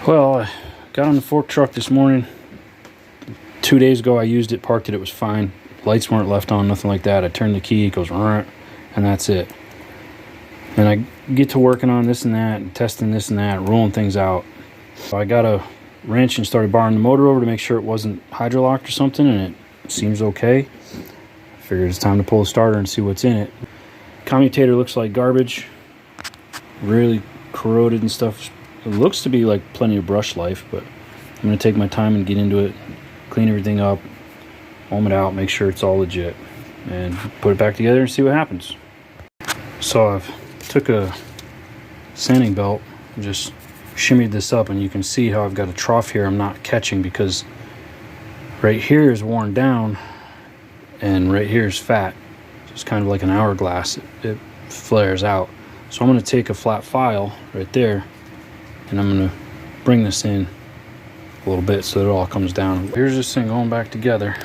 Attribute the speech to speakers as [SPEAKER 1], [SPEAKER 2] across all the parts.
[SPEAKER 1] Well, I got on the fork truck this morning. 2 days ago I used it, parked it, it was fine. Lights weren't left on, nothing like that. I turned the key, it goes, and that's it. And I get to working on this and that, and testing this and that, rolling things out. So I got a wrench and started barring the motor over to make sure it wasn't hydrolocked or something, and it seems okay. I figured it's time to pull the starter and see what's in it. Commutator looks like garbage, really corroded and stuff. It looks to be like plenty of brush life, but I'm going to take my time and get into it, clean everything up, foam it out, make sure it's all legit, and put it back together and see what happens. So I've took a sanding belt and just shimmied this up, and you can see how I've got a trough here I'm not catching because right here is worn down and right here is fat. It's kind of like an hourglass. It flares out. So I'm going to take a flat file right there and I'm going to bring this in a little bit so that it all comes down. Here's this thing going back together.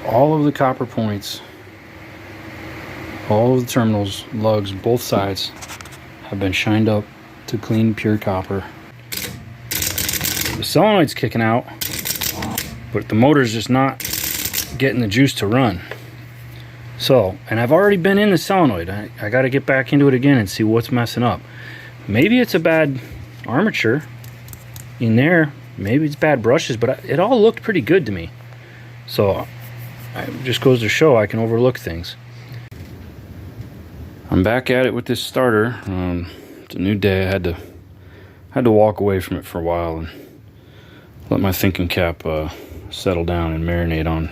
[SPEAKER 1] All of the copper points, all of the terminals, lugs, both sides have been shined up to clean pure copper. The solenoid's kicking out, but the motor's just not getting the juice to run. So, and I've already been in the solenoid. I got to get back into it again and see what's messing up. Maybe it's a bad armature in there. Maybe it's bad brushes, but it all looked pretty good to me. So, it just goes to show I can overlook things. I'm back at it with this starter. It's a new day. I had to walk away from it for a while and let my thinking cap settle down and marinate on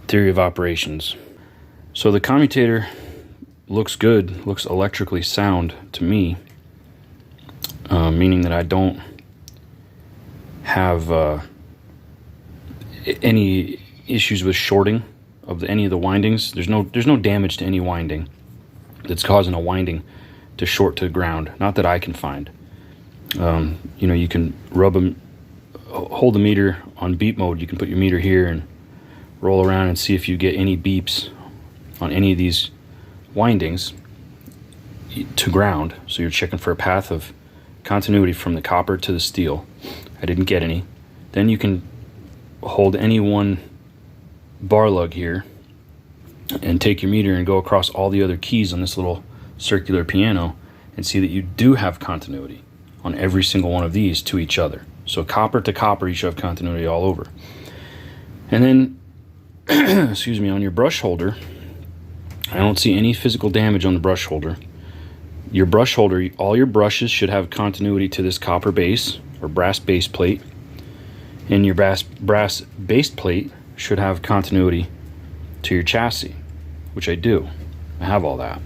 [SPEAKER 1] theory of operations. So the commutator looks good, looks electrically sound to me, meaning that I don't have any issues with shorting of any of the windings. There's no damage to any winding that's causing a winding to short to the ground, not that I can find. You know, you can hold the meter on beep mode. You can put your meter here and roll around and see if you get any beeps on any of these windings to ground. So you're checking for a path of continuity from the copper to the steel. I didn't get any. Then you can hold any one bar lug here and take your meter and go across all the other keys on this little circular piano and see that you do have continuity on every single one of these to each other. So copper to copper, you should have continuity all over. And then, excuse me, on your brush holder, I don't see any physical damage on the brush holder. Your brush holder, all your brushes should have continuity to this copper base or brass base plate. And your brass base plate should have continuity to your chassis, which I do. I have all that.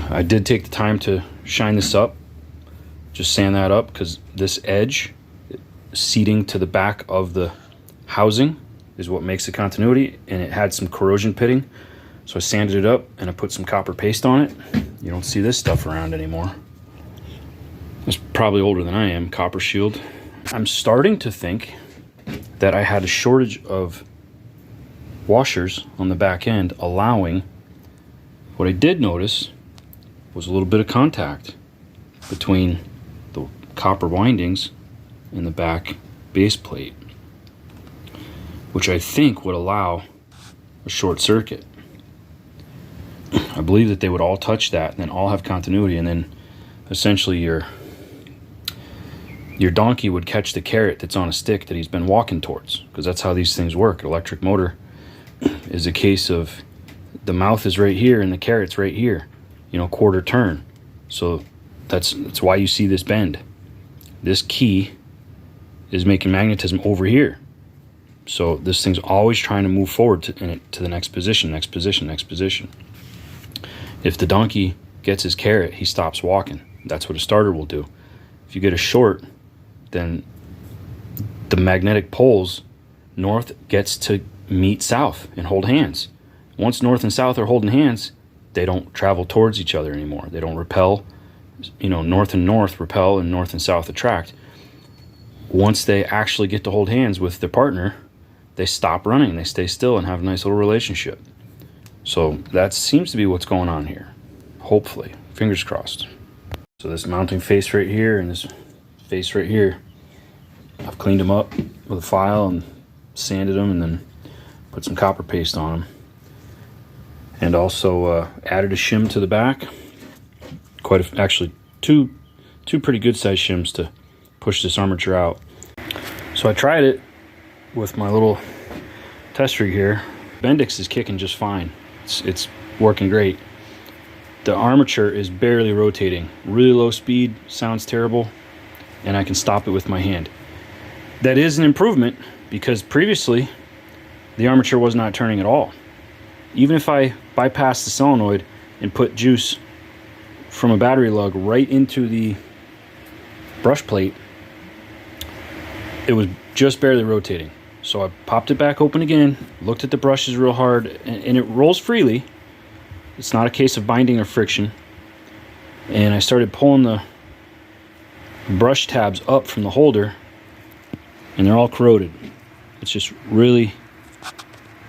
[SPEAKER 1] I did take the time to shine this up, just sand that up, because this edge seating to the back of the housing is what makes the continuity, and it had some corrosion pitting. So I sanded it up and I put some copper paste on it. You don't see this stuff around anymore. It's probably older than I am. Copper shield. I'm starting to think that I had a shortage of washers on the back end, allowing, what I did notice was a little bit of contact between the copper windings and the back base plate, which I think would allow a short circuit. I believe that they would all touch that and then all have continuity, and then essentially your donkey would catch the carrot that's on a stick that he's been walking towards, because that's how these things work. An electric motor is a case of the mouth is right here and the carrot's right here, you know, quarter turn. So that's why you see this bend. This key is making magnetism over here. So this thing's always trying to move forward to the next position, next position, next position. If the donkey gets his carrot, he stops walking. That's what a starter will do. If you get a short, then the magnetic poles, north gets to meet south and hold hands. Once north and south are holding hands, they don't travel towards each other anymore. They don't repel. You know, north and north repel and north and south attract. Once they actually get to hold hands with their partner, they stop running. They stay still and have a nice little relationship. So that seems to be what's going on here. Hopefully. Fingers crossed. So this mounting face right here and this face right here. I've cleaned them up with a file and sanded them, and then put some copper paste on them. And also added a shim to the back. Actually two pretty good sized shims to push this armature out. So I tried it with my little test rig here. Bendix is kicking just fine. It's working great. The armature is barely rotating. Really low speed, sounds terrible, and I can stop it with my hand. That is an improvement, because previously the armature was not turning at all. Even if I bypassed the solenoid and put juice from a battery lug right into the brush plate, it was just barely rotating. So I popped it back open again, looked at the brushes real hard, and it rolls freely. It's not a case of binding or friction. And I started pulling the brush tabs up from the holder, and they're all corroded. It's just really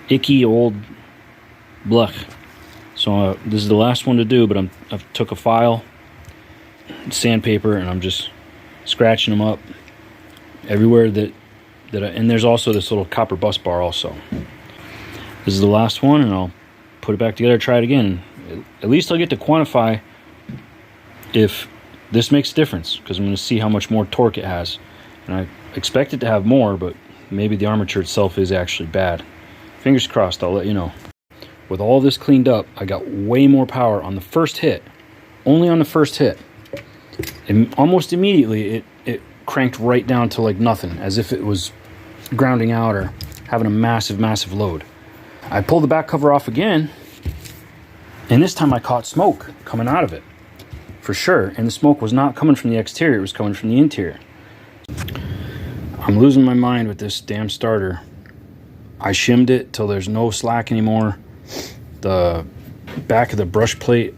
[SPEAKER 1] icky old blech. So this is the last one to do, but I've took a file, sandpaper, and I'm just scratching them up everywhere and there's also this little copper bus bar also. This is the last one, and I'll put it back together, try it again. At least I'll get to quantify if this makes a difference, because I'm going to see how much more torque it has. And I expect it to have more, but maybe the armature itself is actually bad. Fingers crossed, I'll let you know. With all this cleaned up, I got way more power on the first hit. Only on the first hit. And almost immediately, it cranked right down to like nothing, as if it was grounding out or having a massive, massive load. I pulled the back cover off again, and this time I caught smoke coming out of it. For sure. And the smoke was not coming from the exterior, it was coming from the interior. I'm losing my mind with this damn starter. I shimmed it till there's no slack anymore. The back of the brush plate,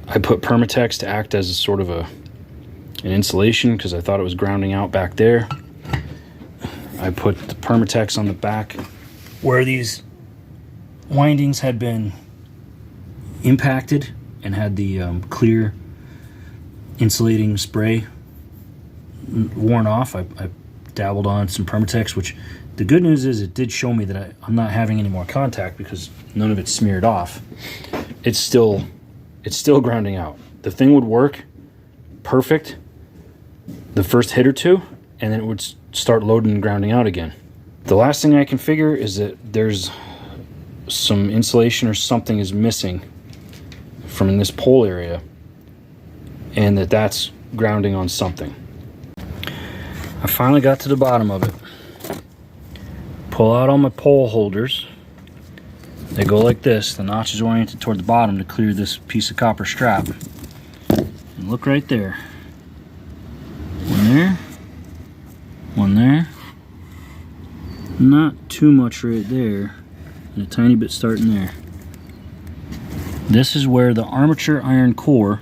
[SPEAKER 1] I put Permatex to act as a sort of an insulation, because I thought it was grounding out back there. I put the Permatex on the back where these windings had been impacted, and had the clear insulating spray worn off. I dabbled on some Permatex, which the good news is it did show me that I'm not having any more contact, because none of it's smeared off. It's still grounding out. The thing would work perfect the first hit or two, and then it would start loading and grounding out again. The last thing I can figure is that there's some insulation or something is missing from in this pole area, and that's grounding on something. I finally got to the bottom of it. Pull out all my pole holders. They go like this. The notch is oriented toward the bottom to clear this piece of copper strap. And look right there. One there. One there. Not too much right there. And a tiny bit starting there. This is where the armature iron core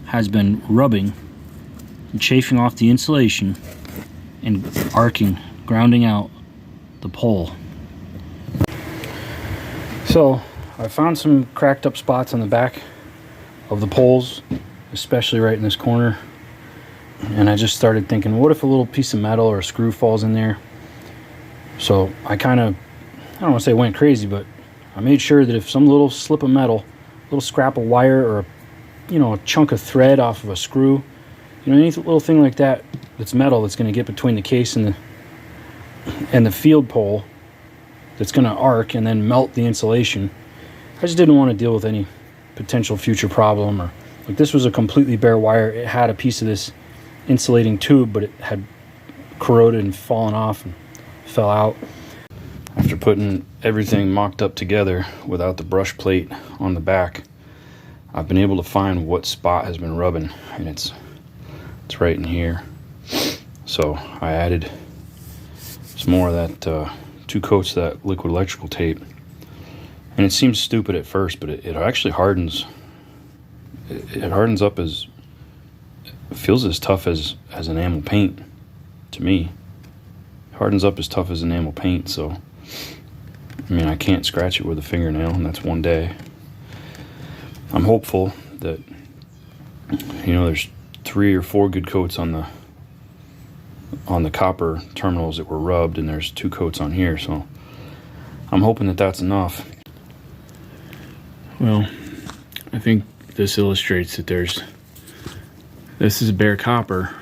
[SPEAKER 1] has been rubbing and chafing off the insulation and arcing, grounding out the pole. So I found some cracked up spots on the back of the poles, especially right in this corner, and I just started thinking, what if a little piece of metal or a screw falls in there? So I kind of, I don't want to say went crazy, but I made sure that if some little slip of metal, little scrap of wire, or a chunk of thread off of a screw, any little thing like that that's metal that's going to get between the case and the field pole, that's going to arc and then melt the insulation. I just didn't want to deal with any potential future problem. Or like, this was a completely bare wire. It had a piece of this insulating tube, but it had corroded and fallen off and fell out. After putting everything mocked up together without the brush plate on the back, I've been able to find what spot has been rubbing, and it's right in here. So I added some more of that 2 coats of that liquid electrical tape, and it seems stupid at first, but it actually hardens. It hardens up it feels as tough as enamel paint to me. It hardens up as tough as enamel paint. So I mean, I can't scratch it with a fingernail, and that's one day. I'm hopeful that there's 3 or 4 good coats on on the copper terminals that were rubbed, and there's 2 coats on here, so I'm hoping that that's enough. Well, I think this illustrates that this is bare copper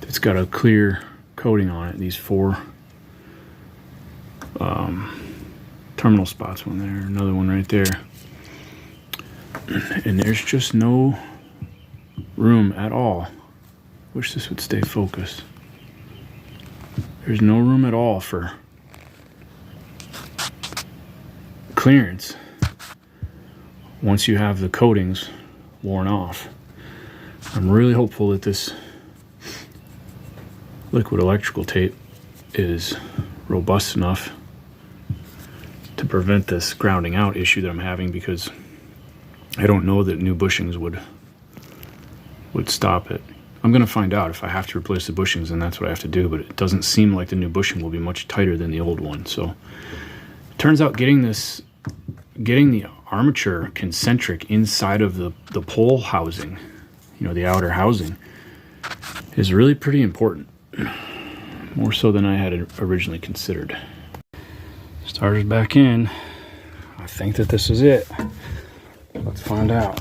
[SPEAKER 1] that's got a clear coating on it. These 4 terminal spots, one there, another one right there, and there's just no room at all. Wish this would stay focused. There's no room at all for clearance once you have the coatings worn off. I'm really hopeful that this liquid electrical tape is robust enough to prevent this grounding out issue that I'm having, because I don't know that new bushings would stop it. I'm going to find out. If I have to replace the bushings, then that's what I have to do, but it doesn't seem like the new bushing will be much tighter than the old one. So it turns out getting the armature concentric inside of the pole housing, the outer housing, is really pretty important. More so than I had originally considered. Starter's back in. I think that this is it. Let's find out.